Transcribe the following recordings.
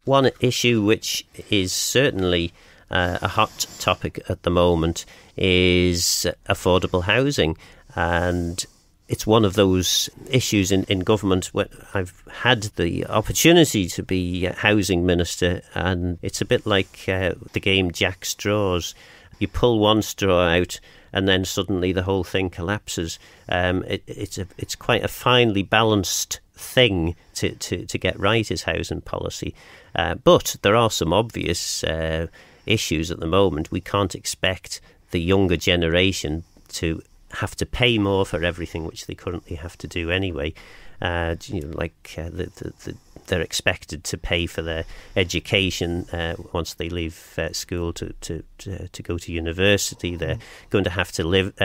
One issue which is certainly a hot topic at the moment is affordable housing, and it's one of those issues in government where I've had the opportunity to be housing minister, and it's a bit like the game Jack Straws. You pull one straw out and then suddenly the whole thing collapses. It's quite a finely balanced thing to get right, is housing policy. But there are some obvious issues at the moment. We can't expect the younger generation to have to pay more for everything which they currently have to do anyway. They're expected to pay for their education once they leave school to go to university. They're going to have to live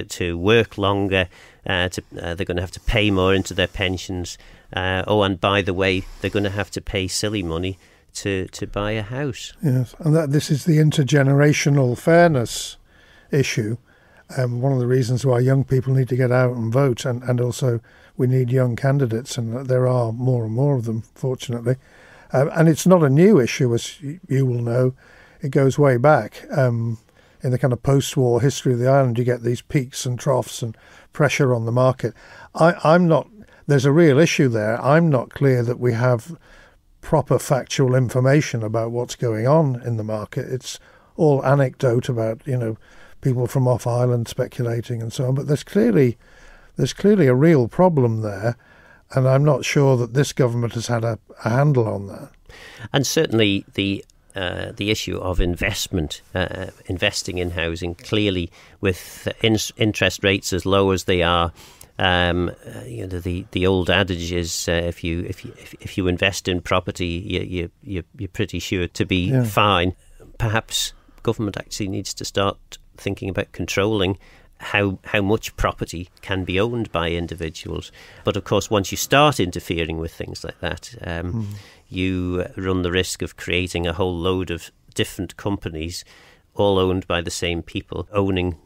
to work longer. They're going to have to pay more into their pensions. And by the way, they're going to have to pay silly money to buy a house. Yes, and this is the intergenerational fairness issue. One of the reasons why young people need to get out and vote, and also we need young candidates, and there are more and more of them, fortunately. And it's not a new issue, as you will know. It goes way back. In the kind of post-war history of the island, you get these peaks and troughs and pressure on the market. There's a real issue there. I'm not clear that we have proper factual information about what's going on in the market. It's all anecdote about, people from off island speculating and so on, but there's clearly a real problem there, and I'm not sure that this government has had a handle on that. And certainly the issue of investing in housing, clearly with interest rates as low as they are, the old adage is if you invest in property, you're pretty sure to be fine. Perhaps government actually needs to start thinking about controlling how much property can be owned by individuals. But of course, once you start interfering with things like that, you run the risk of creating a whole load of different companies, all owned by the same people, owning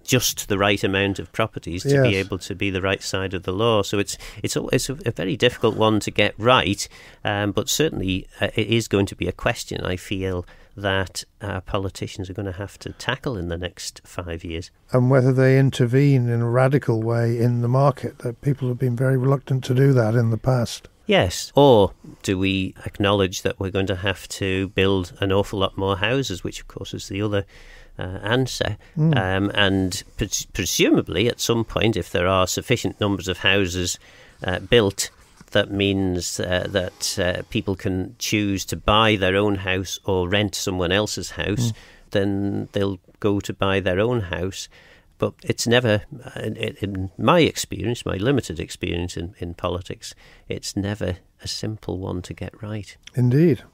just the right amount of properties to be able to be the right side of the law. So it's a very difficult one to get right, but certainly it is going to be a question, I feel, that politicians are going to have to tackle in the next 5 years. And whether they intervene in a radical way in the market, that people have been very reluctant to do that in the past. Yes. Or do we acknowledge that we're going to have to build an awful lot more houses, which of course is the other answer. And presumably at some point, if there are sufficient numbers of houses built, that means that people can choose to buy their own house or rent someone else's house, then they'll go to buy their own house. But it's never, in my experience, my limited experience in politics, it's never a simple one to get right. Indeed.